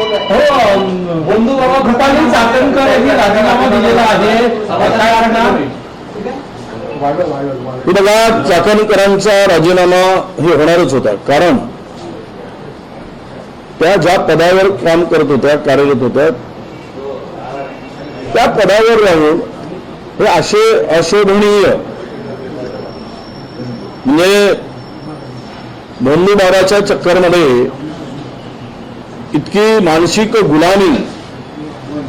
बंधू बाबा भटांनी चाकणकर यांनी राजीनामा दिलेला आहे. हे बघा, चाकणकरांचा राजीनामा हे होणारच होता, कारण त्या ज्या पदावर काम करत होत्या, कार्यरत होत्या, त्या पदावर राहून हे असे अशोभनीय म्हणजे बंधू बाबाच्या चक्करमध्ये इतकी मानसिक गुलामी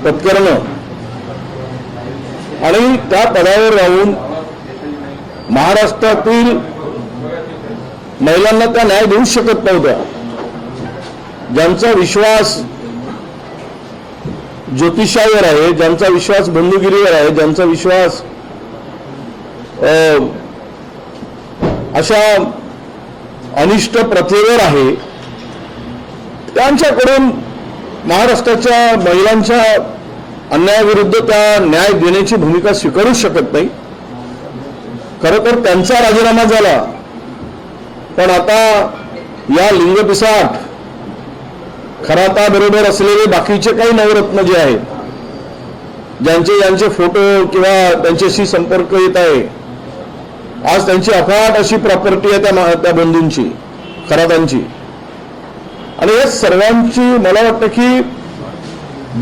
पत्करणं आणि त्या पदावर राहून महाराष्ट्रातील महिलांना त्या न्याय देऊ शकत नव्हत्या. ज्यांचा विश्वास ज्योतिषावर आहे, ज्यांचा विश्वास बंधुगिरीवर आहे, ज्यांचा विश्वास अशा अनिष्ट प्रथेवर आहे, त्यांच्याकडून महाराष्ट्राच्या महिलांच्या अन्यायाविरुद्ध त्या न्याय देण्याची भूमिका स्वीकारू शकत नाही. खरं तर त्यांचा राजीनामा झाला, पण आता या लिंगपिसाट खराताबरोबर असलेले बाकीचे काही नवरत्न जे आहेत, ज्यांचे फोटो किंवा त्यांच्याशी संपर्क येत आहे, आज त्यांची अफाट अशी प्रॉपर्टी आहे त्या बंधूंची, खरातांची, आणि या सर्वांची मला वाटतं की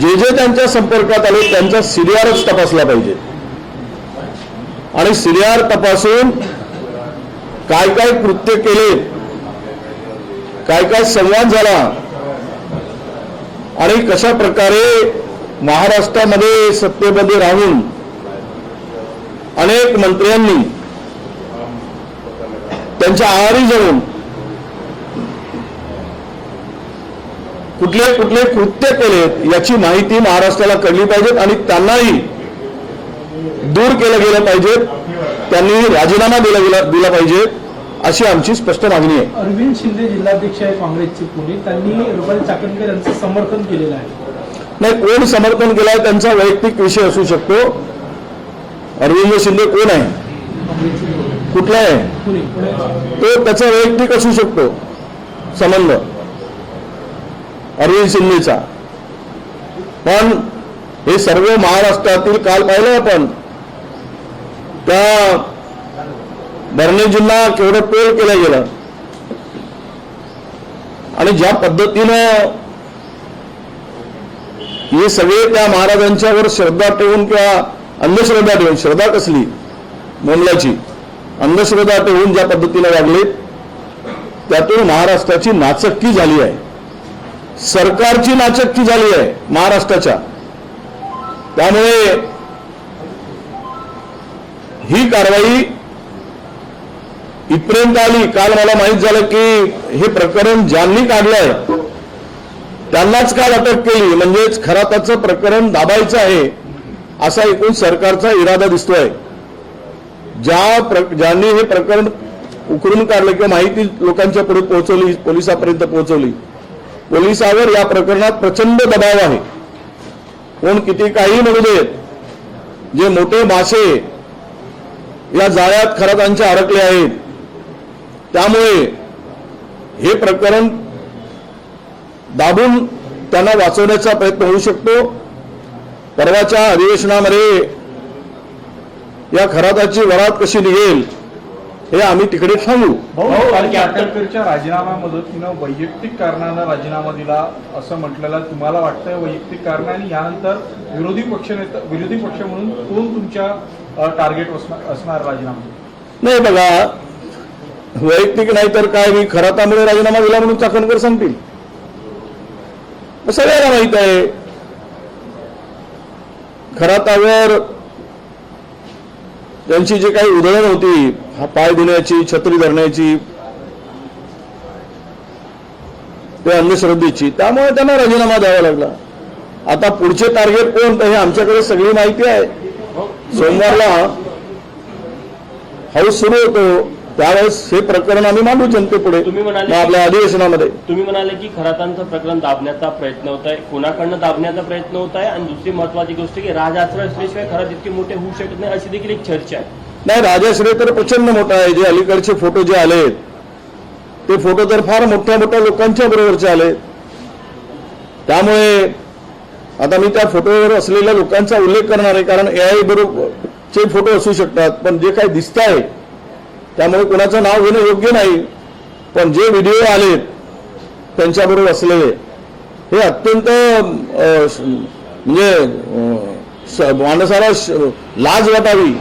जे त्यांच्या संपर्कात आले त्यांचा सीडीआरच तपासला पाहिजे आणि सीडीआर तपासून काय काय कृत्य केले, काय काय संवाद झाला आणि कशा प्रकारे महाराष्ट्रामध्ये सत्तेमध्ये राहून अनेक मंत्र्यांनी त्यांच्या आहारी जाऊन कुठले कुठले कृत्य केलेत याची माहिती महाराष्ट्राला कळली पाहिजे आणि त्यांनाही दूर केलं गेलं पाहिजे, त्यांनी राजीनामा दिला पाहिजे, अशी आमची स्पष्ट मागणी आहे. अरविंद शिंदे जिल्हाध्यक्ष आहे काँग्रेसचे पुणे, त्यांनी रुपाली चाकणकर यांचं समर्थन केलेलं आहे. नाही, कोण समर्थन केलं आहे त्यांचा वैयक्तिक विषय असू शकतो. अरविंद शिंदे कोण आहे, कुठला आहे, तो त्याचा वैयक्तिक असू शकतो संबंध अरविंद शिंदेचा, पण हे सर्व महाराष्ट्रातील काल पाहिलं आपण त्या बर्नेजींना केवढं टोल केलं गेलं आणि ज्या पद्धतीनं हे सगळे त्या महाराजांच्यावर श्रद्धा ठेवून किंवा अंधश्रद्धा ठेवून, श्रद्धा कसली मोमलाची, अंधश्रद्धा ठेवून ज्या पद्धतीने वागले, त्यातून महाराष्ट्राची नाचक्की झाली आहे, सरकारची नाचक्की झाली आहे महाराष्ट्राच्या. त्यामुळे ही कारवाई इथपर्यंत आली. काल मला माहित झालं की हे प्रकरण ज्यांनी काढलंय त्यांनाच काल अटक केली, म्हणजेच खराताचं प्रकरण दाबायचं आहे असा एकूण सरकारचा इरादा दिसतोय. ज्यांनी हे प्रकरण उकरून काढलं किंवा माहिती लोकांच्या पुढे पोहोचवली, पोलिसांपर्यंत पोहोचवली, पोलिसांवर या प्रकरणात प्रचंड दबाव आहे. कोण किती काही म्हणू देत, जे मोठे मासे या जाळ्यात खरातांच्या अडकले आहेत, त्यामुळे हे प्रकरण दाबून त्यांना वाचवण्याचा प्रयत्न होऊ शकतो. परवाच्या अधिवेशनामध्ये या खराताची वरात कशी निघेल हे आम्ही तिकडे सांगू. चाकणकरच्या राजीनाम्यामध्ये तिनं वैयक्तिक कारणानं राजीनामा दिला असं म्हटलेलं तुम्हाला वाटतंय वैयक्तिक कारण, आणि यानंतर विरोधी पक्ष म्हणून कोण तुमच्या टार्गेट असणार राजीनामा? नाही बघा, वैयक्तिक नाही तर काय, मी खरातामुळे राजीनामा दिला म्हणून चाकणकर सांगतील, सगळ्यांना माहित आहे. खरातावर त्यांची जी काही उधळण होती, हा पाय धुण्याची, छत्री धरण्याची, ते अंधश्रद्धेची, त्यामुळे त्यांना राजीनामा द्यावा लागला. आता पुढचे टार्गेट कोण हे आमच्याकडे सगळी माहिती आहे. सोमवारला हाऊस सुरू होतो, त्यावेळेस हे प्रकरण आम्ही मांडू जनतेपुढे आपल्या अधिवेशनामध्ये. तुम्ही म्हणाले की खरातांचं प्रकरण दाबण्याचा प्रयत्न होत आहे, कोणाकडनं दाबण्याचा प्रयत्न होत आहे, आणि दुसरी महत्वाची गोष्ट की राजआश्रय असल्याशिवाय खरात इतके मोठे होऊ शकत नाही अशी देखील एक चर्चा आहे. नाही, राजाश्रय तर प्रचंड मोठा आहे. जे अलीकडचे फोटो जे आलेत ते फोटो तर फार मोठ्या मोठ्या लोकांच्या बरोबरचे आले. त्यामुळे आता मी त्या फोटोवर असलेल्या लोकांचा उल्लेख करणार आहे, कारण AI बरोबरचे फोटो असू शकतात, पण जे काही दिसत आहे त्यामुळे कोणाचं नाव घेणं योग्य नाही. पण जे व्हिडिओ आलेत त्यांच्याबरोबर असलेले हे अत्यंत म्हणजे माणसाला लाज वाटावी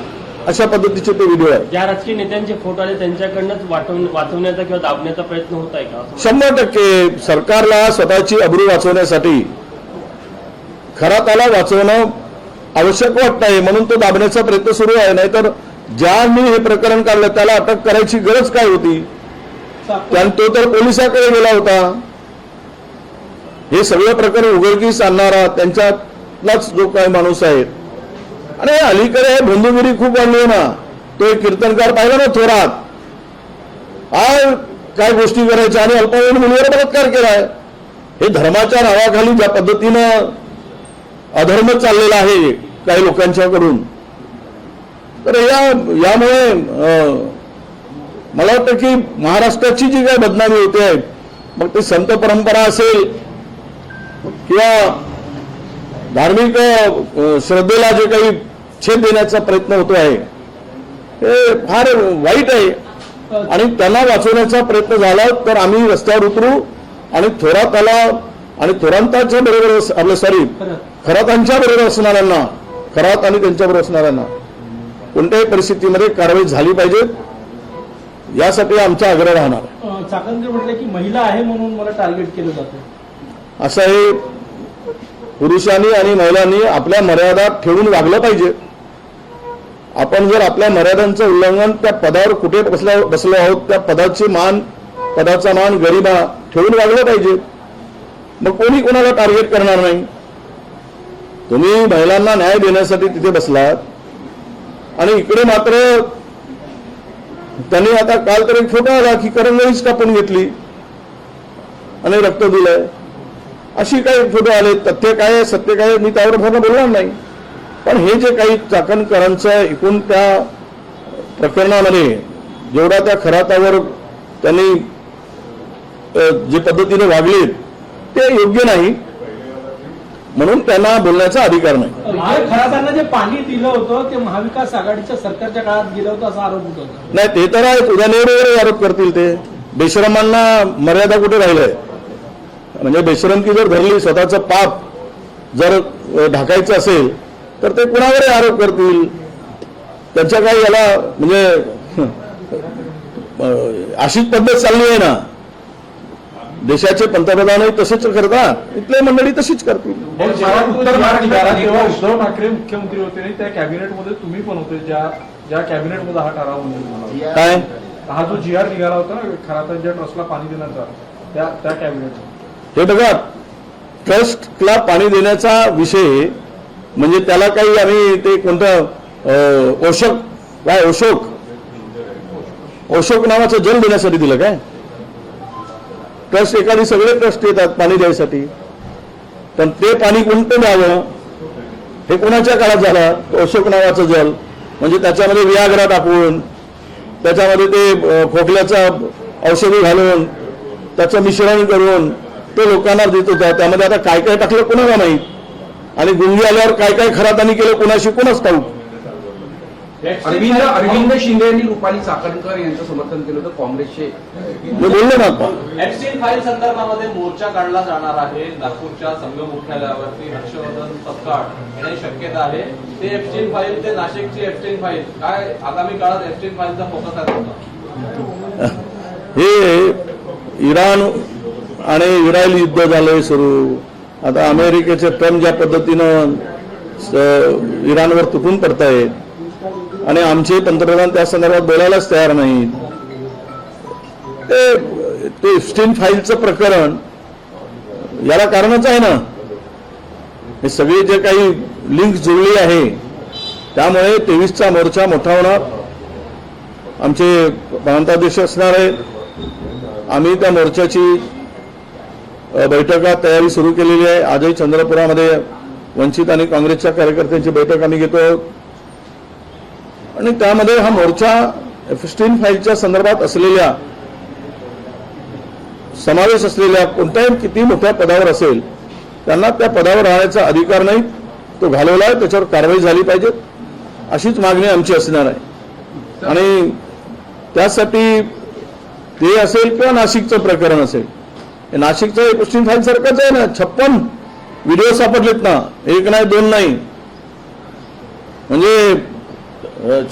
अशा पद्धतीचे ते व्हिडिओ आहेत. ज्या राजकीय नेत्यांचे फोटो आले त्यांच्याकडनंच वाचवण्याचा किंवा दाबण्याचा प्रयत्न होत आहे का? 100% सरकारला स्वतःची अब्रू वाचवण्यासाठी खराताला वाचवणं आवश्यक वाटत आहे, म्हणून तो दाबण्याचा प्रयत्न सुरू आहे. नाहीतर ज्यांनी हे प्रकरण काढलं त्याला अटक करायची गरज काय होती? कारण तो तर पोलिसांकडे गेला होता. हे सगळं प्रकरण उघडकीस आणणारा त्यांच्यातलाच जो काही माणूस आहे. आणि अलीकडे बंधुगिरी खूप वाढली ना. तो एक कीर्तनकार पाहिला ना, थोरात, काय गोष्टी करायच्या आणि अल्पवयीन मुलीवर बलात्कार केलाय. हे धर्माच्या नावाखाली ज्या पद्धतीनं अधर्म चाललेला आहे काही लोकांच्याकडून, तर यामुळे मला वाटतं की महाराष्ट्राची जी काही बदनामी होते आहे, मग ते संत परंपरा असेल किंवा धार्मिक श्रद्धेला जे काही छेद देण्याचा प्रयत्न होतो आहे हे फार वाईट आहे. आणि त्यांना वाचवण्याचा प्रयत्न झाला तर आम्ही रस्त्यावर उतरू आणि थोराताला आणि थोरांताच्या बरोबर आपलं सॉरी खरातांच्या बरोबर असणाऱ्यांना, खरात आणि त्यांच्याबरोबर असणाऱ्यांना कोणत्याही परिस्थितीमध्ये कारवाई झाली पाहिजे, यासाठी आमचा आग्रह राहणार. चाकणकर म्हटलं की महिला आहे म्हणून मला टार्गेट केलं जातं. असं हे पुरुषांनी आणि महिलांनी आपल्या मर्यादा ठेवून वागलं पाहिजे. आपण जर आपल्या मर्यादांचं उल्लंघन त्या पदावर कुठे बसलो आहोत त्या पदाचा मान गरिमा ठेवून वागलं पाहिजे. मग कोणी कोणाला टार्गेट करणार नाही. तुम्ही महिलांना न्याय देण्यासाठी तिथे बसलात आणि इकडे मात्र त्यांनी आता काल तर एक फोटो आला की करंगळीच कापून घेतली आणि रक्त दिलंय, अशी काही फोटो आले. तथ्य काय आहे सत्य काय आहे मी त्यावर फार बोलणार नाही. पण हे जे काही चाकणकरांचं एकूण त्या प्रकरणामध्ये जेवढा त्या खरातावर त्यांनी जे पद्धतीने वागले ते योग्य नाही, म्हणून त्यांना बोलण्याचा अधिकार नाही. खरातांना जे पाणी दिलं होतं ते महाविकास आघाडीच्या सरकारच्या काळात गेलं होतं असा आरोप होता. नाही ते तर आहे, उद्या वगैरे आरोप करतील. ते बेशरमांना मर्यादा कुठे राहिलंय? म्हणजे बेशरमकी जर धरली, स्वतःचं पाप जर ढाकायचं असेल तर ते कुणावरही आरोप करतील. त्यांच्या काही याला म्हणजे अशीच पद्धत चालली आहे ना. देशाचे पंतप्रधानही तसेच करतात, इथले मंडळी तशीच करतील. उत्तर भारत निघाला तेव्हा उद्धव ठाकरे मुख्यमंत्री होते आणि त्या कॅबिनेटमध्ये तुम्ही पण होते, ज्या कॅबिनेटमध्ये हा ठराव मंजूर काय हा जो GR निघाला होता ना खरातांच्या ट्रस्टला पाणी देण्याचा, त्या कॅबिनेट. हे बघा, ट्रस्टला पाणी देण्याचा विषय म्हणजे त्याला काही आम्ही ते कोणतं अशोक नावाचं जल देण्यासाठी दिलं काय? ट्रस्ट एखादी सगळे ट्रस्ट येतात पाणी द्यायसाठी, पण ते पाणी कोणतं द्यावं हे कोणाच्या काळात झालं? अशोक नावाचं जल म्हणजे त्याच्यामध्ये वियाग्रा टाकून, त्याच्यामध्ये ते खोकल्याचं औषधी घालून, त्याचं मिश्रण करून ते लोकांना देत होता. त्यामध्ये आता काय काय टाकलं कोणाला माहीत, आणि गुंगी आल्यावर काय काय खरातांनी केलं कोणाशी कोणाच ठाऊक. अरविंद शिंदे यांनी रुपाली चाकणकर यांचं समर्थन केलं होतं काँग्रेसचे. मी बोललो ना आता. एप्स्टीन फाईल संदर्भामध्ये मोर्चा काढला जाणार आहे. नागपूरच्या संघ मुख्यालयावरती हर्षवर्धन सपकाळ येण्याची शक्यता आहे. ते एप्स्टीन फाईल, ते नाशिकची एप्स्टीन फाईल, काय आगामी काळात एप्स्टीन फाईलचा फोकस आहे? हे इराण आणि इस्रायल युद्ध झालंय सुरू. आता अमेरिकेचे ट्रम्प ज्या पद्धतीनं इराणवर तुटून पडतायत आणि आमचे पंतप्रधान त्या संदर्भात बोलायलाच तयार नाहीत. ते एप्स्टीन फाईलचं प्रकरण याला कारणच आहे ना. हे सगळी जे काही लिंक जुळली आहे त्यामुळे 23चा मोर्चा मोठा होणार. आमचे प्रांताध्यक्ष असणार आहेत. आम्ही त्या मोर्चाची बैठका तयारी सुरू केलेली आहे. आजही चंद्रपुरामध्ये वंचित आणि काँग्रेसच्या कार्यकर्त्यांची बैठक आम्ही घेतो आणि त्यामध्ये हा मोर्चा एप्स्टीन फाईलच्या संदर्भात असलेल्या समावेश असलेल्या कोणत्याही किती मोठ्या पदावर असेल त्यांना त्या पदावर राहण्याचा अधिकार नाही, तो घालवला आहे, त्याच्यावर कारवाई झाली पाहिजे, अशीच मागणी आमची असणार आहे. आणि त्यासाठी ते असेल किंवा नाशिकचं प्रकरण असेल, हे नाशिकचं एप्स्टीन फाईल सारखंच आहे ना. 56 व्हिडिओ सापडलेत ना, एक नाही दोन नाही. म्हणजे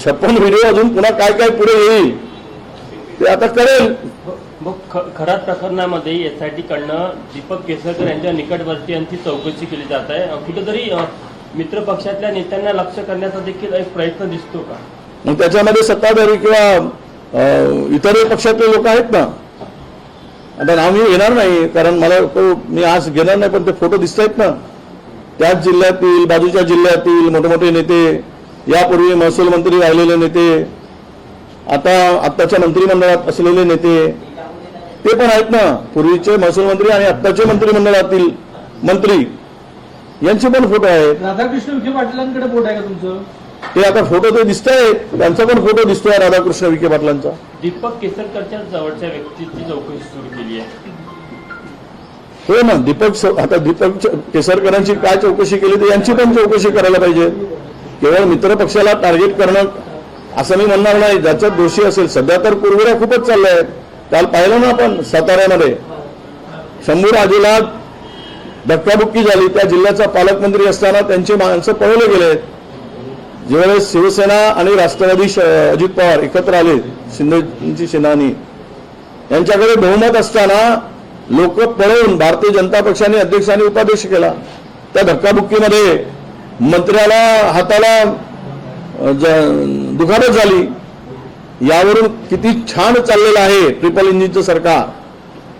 56 व्हिडिओ अजून पुन्हा काय काय पुढे येईल ते आता कळेल. मग खराब प्रकरणामध्ये एसआयटी कडनं दीपक केसरकर यांच्या निकटवर्ती यांची चौकशी केली जात आहे. कुठेतरी मित्र पक्षातल्या नेत्यांना लक्ष करण्याचा देखील एक प्रयत्न दिसतो का? मग त्याच्यामध्ये सत्ताधारी किंवा इतर पक्षातले लोक आहेत ना. आता नाव मी घेणार नाही, कारण मला मी आज घेणार नाही, पण ते फोटो दिसत आहेत ना. त्याच जिल्ह्यातील, बाजूच्या जिल्ह्यातील मोठे मोठे नेते, यापूर्वी महसूल मंत्री राहिलेले नेते, आत्ताच्या मंत्रिमंडळात असलेले नेते, ते पण आहेत ना. पूर्वीचे महसूल मंत्री आणि आत्ताचे मंत्रिमंडळातील मंत्री यांचे पण फोटो आहेत. राधाकृष्ण विखे पाटलांकडे बोट आहे का तुमचं? ते आता फोटो ते दिसत आहेत, त्यांचा पण फोटो दिसतोय राधाकृष्ण विखे पाटलांचा. दीपक केसरकरच्या जवळच्या व्यक्तीची चौकशी सुरू केली आहे. हो ना, आता दीपक केसरकरांची काय चौकशी केली तर यांची पण चौकशी करायला पाहिजे. केवळ मित्र पक्षाला टार्गेट करणं असं मी म्हणणार नाही. ज्याच्यात दोषी असेल, सध्या तर कुरघोड्या खूपच चालल्या आहेत. काल पाहिलं ना आपण साताऱ्यामध्ये शंभू राजूला धक्काबुक्की झाली. त्या जिल्ह्याचा पालकमंत्री असताना त्यांची माणसं पळवले गेले. ज्यावेळेस शिवसेना आणि राष्ट्रवादी अजित पवार एकत्र आले, शिंदेची सेनानी, यांच्याकडे बहुमत असताना लोक पळवून भारतीय जनता पक्षाने अध्यक्षांनी उपाध्यक्ष केला. त्या धक्काबुक्कीमध्ये मंत्र्याला हाताला दुखापत झाली. यावरून किती छान चाललेलं आहे ट्रिपल इंजिनचं सरकार.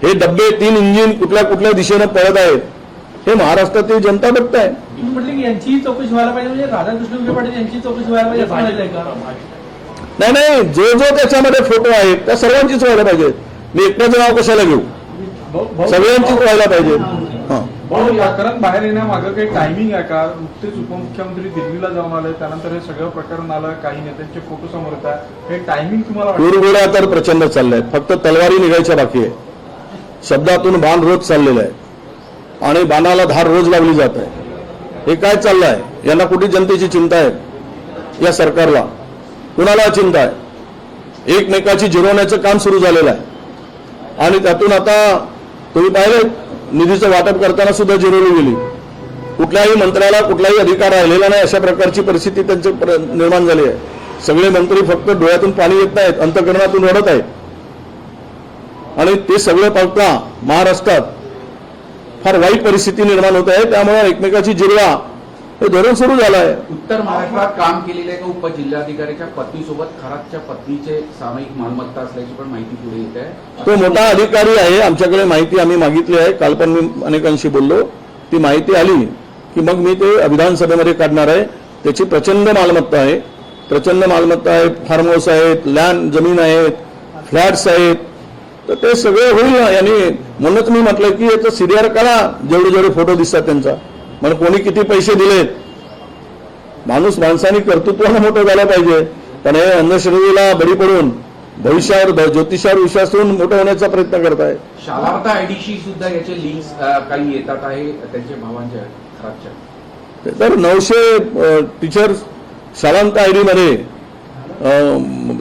हे डब्बे 3 इंजिन कुठल्या कुठल्या दिशेनं पळत आहेत हे महाराष्ट्रातील जनता बघताय. तुम्ही म्हटले की यांचीही चौकशी व्हायला पाहिजे, म्हणजे राधाकृष्ण विखे पाटील यांची चौकशी व्हायला पाहिजे असं म्हणायचंय का? नाही, जो त्याच्यामध्ये फोटो आहेत त्या सर्वांचीच व्हायला पाहिजे. मी एकट्याचं नाव कशाला घेऊ, सगळ्यांचीच व्हायला पाहिजे. भाऊ, प्रकरण बाहेर येण्यामागं काही टायमिंग आहे का? नुकतेच उपमुख्यमंत्री दिल्लीला जाऊन आले, त्यानंतर हे सगळं प्रकरण आलं, काही नेत्यांचे फोटो समोर येत आहे. हे टायमिंग तुम्हाला वाटतं? कुरघोड्या तर प्रचंड चालल्या आहेत, फक्त तलवारी निघायच्या बाकी आहे. शब्दातून बाण रोज चाललेला आहे आणि बाणाला धार रोज लावली जात आहे. हे काय चाललं आहे? यांना कुठे जनतेची चिंता आहे? या सरकारला कुणाला चिंता आहे? एकमेकाची जिरवण्याचं काम सुरू झालेलं आहे आणि त्यातून आता तुम्ही पाहिलं निधीचं वाटप करताना सुद्धा जिरवली गेली. कुठल्याही मंत्र्याला कुठलाही अधिकार राहिलेला नाही, अशा प्रकारची परिस्थिती त्यांची निर्माण झाली आहे. सगळे मंत्री फक्त डोळ्यातून पाणी येत नाहीत, अंतःकरणातून रडत आहेत. आणि ते सगळं पाहता महाराष्ट्रात फार वाईट परिस्थिती निर्माण होत आहे. त्यामुळे एकमेकाची जिरवा हे धोरण सुरू झालं आहे. उत्तर महाराष्ट्रात काम केलेल्या एका उपजिल्हाधिकाऱ्याच्या पत्नीसोबत खरातच्या पत्नीचे सामायिक मालमत्ता असल्याची पण माहिती पुढे येत आहे. तो मोठा अधिकारी आहे, आमच्याकडे माहिती आम्ही मागितली आहे. काल पण मी अनेकांशी बोललो. ती माहिती आली की मग मी ते विधानसभेमध्ये काढणार आहे. त्याची प्रचंड मालमत्ता आहे, प्रचंड मालमत्ता आहे. फार्म हाऊस आहेत, लँड जमीन आहेत, फ्लॅट्स आहेत. तर ते सगळे होईल ना. यांनी म्हणूनच मी म्हटलं की याचं सीडीआर करा, जेवढे जेवढे फोटो दिसतात त्यांचा. म्हणजे कोणी किती पैसे दिलेत. माणूस माणसाने कर्तृत्वानं मोठं झालं पाहिजे. पण हे अंधश्रद्धेला बळी पडून भविष्यावर ज्योतिषावर विश्वास ठेवून मोठं होण्याचा प्रयत्न करताय. शालार्थ आयडीशी सुद्धा याचे लिंक्स काही येतात आहे त्यांच्या भावांच्या खरातच्या. तर 900 टीचर शालांत आयडी मध्ये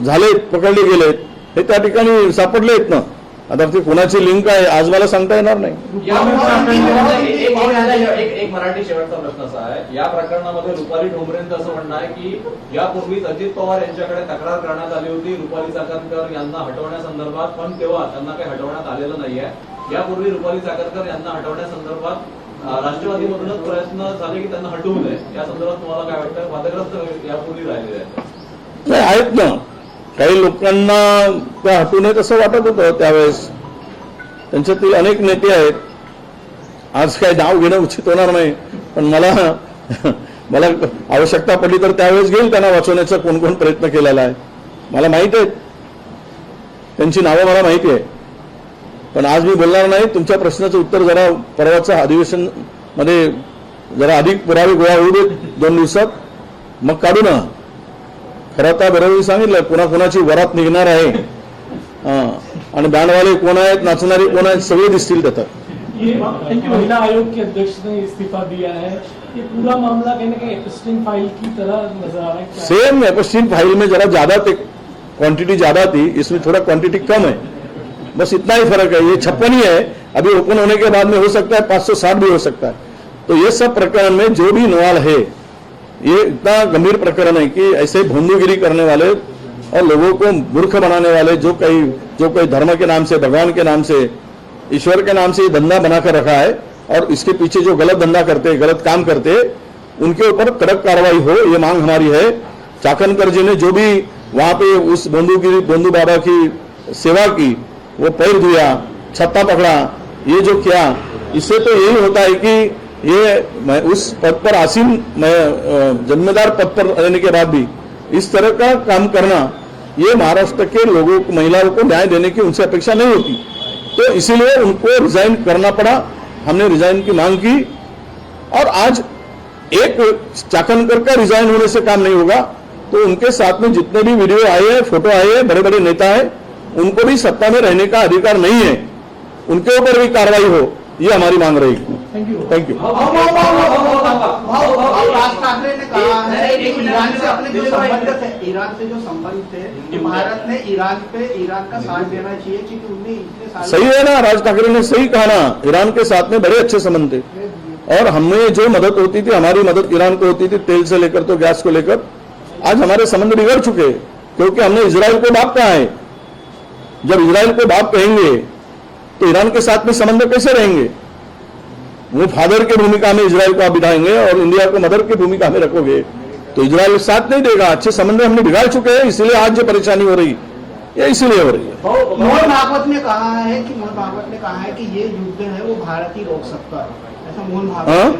झालेत, पकडले गेलेत. हे त्या ठिकाणी सापडले आहेत ना. आता ते कोणाची लिंक आहे आज मला सांगता येणार नाही. एक मराठी शेवटचा प्रश्न असा आहे, या प्रकरणामध्ये रुपाली ठोंबरेंचं असं म्हणणं आहे की यापूर्वीच अजित पवार यांच्याकडे तक्रार करण्यात आली होती रुपाली चाकणकर यांना हटवण्यासंदर्भात, पण तेव्हा त्यांना काही हटवण्यात आलेलं नाहीये. यापूर्वी रुपाली चाकणकर यांना हटवण्यासंदर्भात राष्ट्रवादीमधूनच प्रयत्न झाले की त्यांना हटवू नये. या संदर्भात तुम्हाला काय वाटतं? वादग्रस्त यापूर्वी राहिलेले आहेत? नाही, आहेत ना. काही लोकांना त्या हटू नयेत असं वाटत होतं त्यावेळेस. त्यांच्यातील अनेक नेते आहेत. आज काय नाव घेणं उचित होणार नाही, पण मला आवश्यकता पडली तर त्यावेळेस घेईल त्यांना वाचवण्याचा कोण कोण प्रयत्न केलेला आहे. मला माहिती आहे, त्यांची नावं मला माहिती आहे. पण आज मी बोलणार नाही. तुमच्या प्रश्नाचं उत्तर जरा परवाच्या अधिवेशन मध्ये जरा अधिक पुरावे गोळा होऊ देत 2 दिवसात, मग काढू ना. खरं आता बरोबर सांगितलं कोणाकोणाची वरात निघणार आहे आणि बँडवाले कोण आहेत, नाचणारे कोण आहेत, सगळे दिसतील त्यात. ये महिला आयोग के अध्यक्ष ने इस्तीफा दिया है, ये पूरा मामला कहीं ना कहीं एपिस्टिन फाइल की तरह नजर आ रहा है। क्या सेम एपिस्टिन फाइल में जरा ज्यादा क्वांटिटी ज्यादा थी, इसमें थोड़ा क्वांटिटी कम है, बस इतना ही फर्क है। ये 56 ही है, अभी ओपन होने के बाद में हो सकता है 560 भी हो सकता है। तो ये सब प्रकरण में जो भी इन्वॉल्व है, ये इतना गंभीर प्रकरण है कि ऐसे भोंदूगिरी करने वाले और लोगों को मूर्ख बनाने वाले जो कोई धर्म के नाम से, भगवान के नाम से, ईश्वर के नाम से ये धंधा बनाकर रखा है और इसके पीछे जो गलत धंधा करते, गलत काम करते, उनके ऊपर कड़क कार्रवाई हो, ये मांग हमारी है। चाकणकर जी ने जो भी वहां पे उस बोंदू बाबा की सेवा की, वो पैर धोया, छत्ता पकड़ा, ये जो किया, इससे तो यही होता है कि ये उस पद पर आसीन, जिम्मेदार पद पर रहने के बाद भी इस तरह का काम करना, ये महाराष्ट्र के लोगों को, महिलाओं को न्याय देने की उनसे अपेक्षा नहीं होती। तो इसीलिए उनको रिजाइन करना पड़ा, हमने रिजाइन की मांग की। और आज एक चाकणकर का रिजाइन होने से काम नहीं होगा, तो उनके साथ में जितने भी वीडियो आए हैं, फोटो आए हैं, बड़े बड़े नेता हैं, उनको भी सत्ता में रहने का अधिकार नहीं है, उनके ऊपर भी कार्रवाई हो, ये हमारी मांग रहेगी। Thank you. राज ठाकरे ने कहा है कि ईरान से अपने जो संबंध थे, ईरान से जो संबंध थे, कि भारत ने ईरान का साथ देना चाहिए, क्योंकि उन्हें इतने साल। सही है ना, राज ठाकरे ने सही कहा ना, ईरान के साथ में बड़े अच्छे संबंध थे और हमें जो मदद होती थी, हमारी मदद ईरान को होती थी, तेल से लेकर तो गैस को लेकर। आज हमारे संबंध बिगड़ चुके क्योंकि हमने इजराइल को बाप कहा है। जब इजराइल को बाप कहेंगे तो ईरान के साथ में संबंध कैसे रहेंगे? वो फादर की भूमिका में इजराइल को आप बिठाएंगे और इंडिया को मदर की भूमिका में रखोगे तो इजराइल साथ नहीं देगा। अच्छे संबंध हमने बिगाड़ चुके हैं, इसलिए आज जो परेशानी हो रही ये इसीलिए हो रही है। मोहन भागवत ने कहा है कि ये युद्ध है वो भारत ही रोक सकता है, ऐसा मोहन भागवत ने।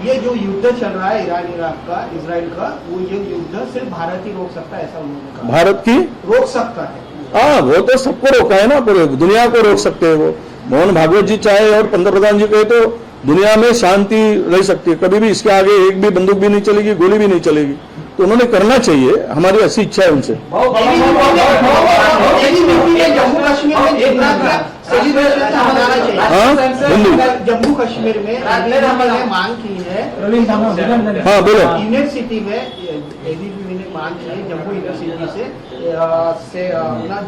ये जो युद्ध चल रहा है ईरान इराक का, इजराइल का, वो ये युद्ध सिर्फ भारत ही रोक सकता है, ऐसा उन्होंने कहा। भारत की रोक सकता है। हाँ, वो तो सबको रोका है ना, पूरे दुनिया को रोक सकते हैं वो। मोहन भागवत जी चाहे और पंतप्रधान जी कहे तो दुनिया में शांति रह सकती है, कभी भी इसके आगे एक भी बंदूक भी नहीं चलेगी, गोली भी नहीं चलेगी। तो उन्होंने करना चाहिए, हमारी ऐसी इच्छा है उनसे। जम्मू कश्मीर में सेलिब्रेशन मनाना चाहिए। हिंदी जम्मू कश्मीर में ने मांग की है, हाँ बोलो। इनर सिटी में एबीवीपी ने मांग की है, जम्मू यूनिवर्सिटी से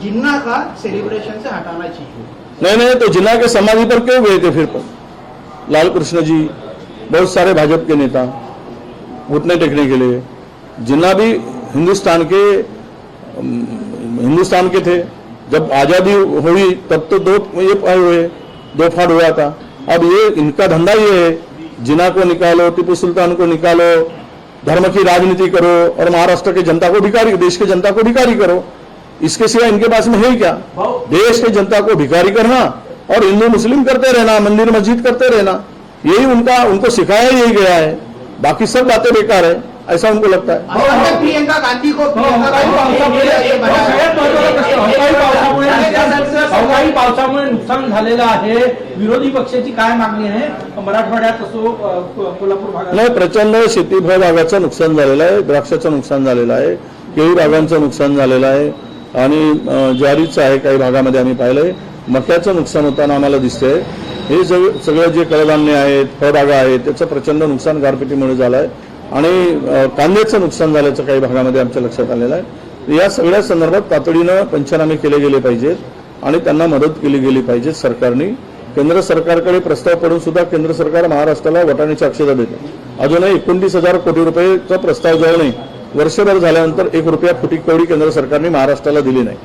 जिन्ना का सेलिब्रेशन से हटाना चाहिए। नहीं, तो जिन्ना के समाधि पर क्यों गए थे फिर पर? लाल कृष्ण जी, बहुत सारे भाजपा के नेता घुटने टेकने के लिए। जिन्ना भी हिंदुस्तान के थे। जब आजादी हुई तब तो दो फाड़ हुआ था। अब ये इनका धंधा ये है, जिन्ना को निकालो, टीपू सुल्तान को निकालो, धर्म की राजनीति करो और महाराष्ट्र की जनता को भिखारी, देश की जनता को भिखारी करो। इसके सिवा इनके पास में है क्या? देश की जनता को भिखारी करना और हिंदू मुस्लिम करते रहना, मंदिर मस्जिद करते रहना, यही उनको सिखाया यही गया है। बाकी सब बातें बेकार है, ऐसा उनको लगता है। प्रियंका गांधी को अवकाळी पावसामुळे नुकसान झालेलं आहे, विरोधी पक्षाची काय मागणी आहे? मराठवाड्यात असो, कोल्हापूर भागात नाही, प्रचंड शेतीफळ भागाचं नुकसान झालेलं आहे, द्राक्षाचं नुकसान झालेलं आहे, केळी बागांचं नुकसान झालेलं आहे आणि ज्वारीचं आहे, काही भागामध्ये आम्ही पाहिलंय, मक्याचं नुकसान होताना आम्हाला दिसतंय। हे सगळं जे कडधान्य आहेत, फळबागा आहेत, त्याचं प्रचंड नुकसान गारपिटीमुळे झालं आहे आणि कांद्याचं नुकसान झाल्याचं काही भागामध्ये आमच्या लक्षात आलेलं आहे। या सगळ्या संदर्भात तातडीनं पंचनामे केले गेले पाहिजेत आणि त्यांना मदत केली गेली पाहिजे सरकारने। केंद्र सरकारकडे प्रस्ताव पडून सुद्धा केंद्र सरकार महाराष्ट्राला वटाण्याची अक्षता देतं। अजूनही 29,000 कोटी रुपयेचा प्रस्ताव जाऊनही वर्षभर झाल्यानंतर 1 रुपया फुटी कवडी केंद्र सरकारने महाराष्ट्राला दिली नाही।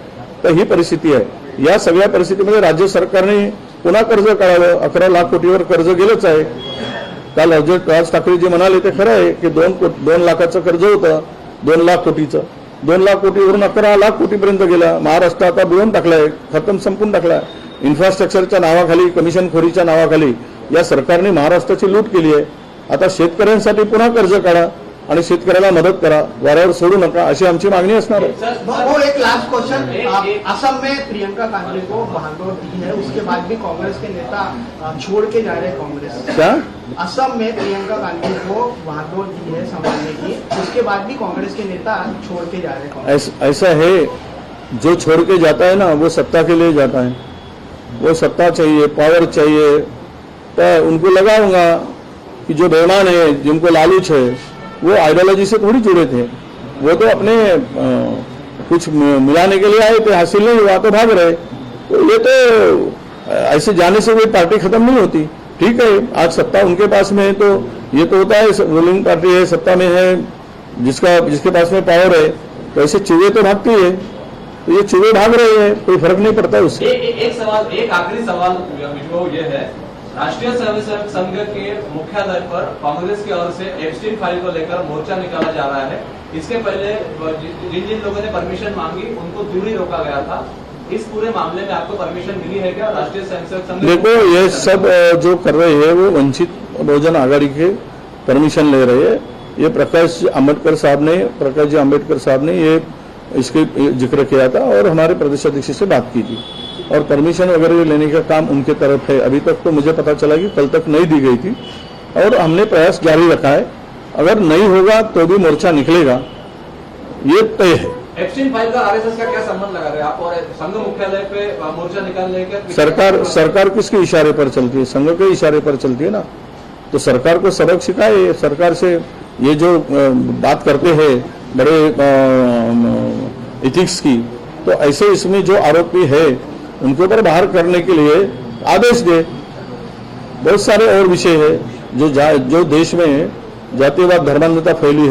तर ही परिस्थिती आहे। या सगळ्या परिस्थितीमध्ये राज्य सरकारने पुन्हा कर्ज काढावं। 11 लाख कोटीवर कर्ज गेलंच आहे। काल राज ठाकरे जे म्हणाले ते खरं आहे की 2 लाखाचं कर्ज होतं, 2 लाख कोटीचं, 2 लाख कोटीवरून 11 लाख कोटीपर्यंत गेला। महाराष्ट्र आता बुडवून टाकलाय, खतम संपून टाकलाय। इन्फ्रास्ट्रक्चरच्या नावाखाली, कमिशनखोरीच्या नावाखाली या सरकारने महाराष्ट्राची लूट केली आहे। आता शेतकऱ्यांसाठी पुन्हा कर्ज काढा आणि शेतकऱ्याला मदत करा, वाऱ्यावर सोडू नका, अशी आमची मागणी असणार आहे। वो एक लास्ट क्वेश्चन, असम में प्रियंका गांधी को भागदौड़ दी है, उसके बाद भी कांग्रेस के नेता छोड़ के जा रहे हैं कांग्रेस। क्या असम में प्रियंका गांधी को भागदौड़ दी है संभालने की, उसके बाद भी कांग्रेस के नेता छोड़ के जा रहे हैं कांग्रेस। ऐसा है, जो छोड़ के जाता है ना वो सत्ता के लिए जाता है। वो सत्ता चाहिए, पावर चाहिए, तो उनको लगाऊंगा कि जो बेईमान है, जिनको लालच है, वो आइडियोलॉजी से थोड़ी जुड़े थे। वो तो अपने कुछ मिलाने के लिए आए थे, हासिल नहीं हुआ तो भाग रहे। तो ये तो ऐसे जाने से कोई पार्टी खत्म नहीं होती। ठीक है, आज सत्ता उनके पास में है, तो ये तो होता है, रूलिंग पार्टी है, सत्ता में है, जिसके पास में पावर है, तो ऐसे चूहे तो भागती है। तो ये चूहे भाग रहे हैं, कोई फर्क नहीं पड़ता उससे। एक आखिरी सवाल विभो ये है, राष्ट्रीय स्वयंसेवक संघ के मुख्यालय पर कांग्रेस की ओर से एप्स्टीन फाइल को लेकर मोर्चा निकाला जा रहा है। इसके पहले जिन जिन लोगों ने परमिशन मांगी उनको दूर ही रोका गया था। इस पूरे मामले में आपको परमिशन मिली है क्या राष्ट्रीय स्वयंसेवक संघ? देखो, ये सब जो कर रहे हैं वो वंचित बहुजन आघाड़ी के परमिशन ले रहे हैं। ये प्रकाश जी आंबेडकर साहब ने ये इसके जिक्र किया था और हमारे प्रदेश अध्यक्ष से बात की थी, और परमिशन वगैरह लेने का काम उनके तरफ है। अभी तक तो मुझे पता चला कि कल तक नहीं दी गई थी, और हमने प्रयास जारी रखा है। अगर नहीं होगा तो भी मोर्चा निकलेगा, ये तय है। एप्स्टीन फाइल का आरएसएस का क्या संबंध लगा रहे हैं आप और संघ मुख्यालय पे मोर्चा निकालने के? सरकार किसके इशारे पर चलती है? संघ के इशारे पर चलती है ना। तो सरकार को सबक सिखाए। सरकार से ये जो बात करते हैं बड़े इथिक्स की, तो ऐसे इसमें जो आरोपी है उनके ऊपर बाहर करने के लिए आदेश दे। बहुत सारे और विषय है जो देश में जातिवाद धर्मांधता फैली है।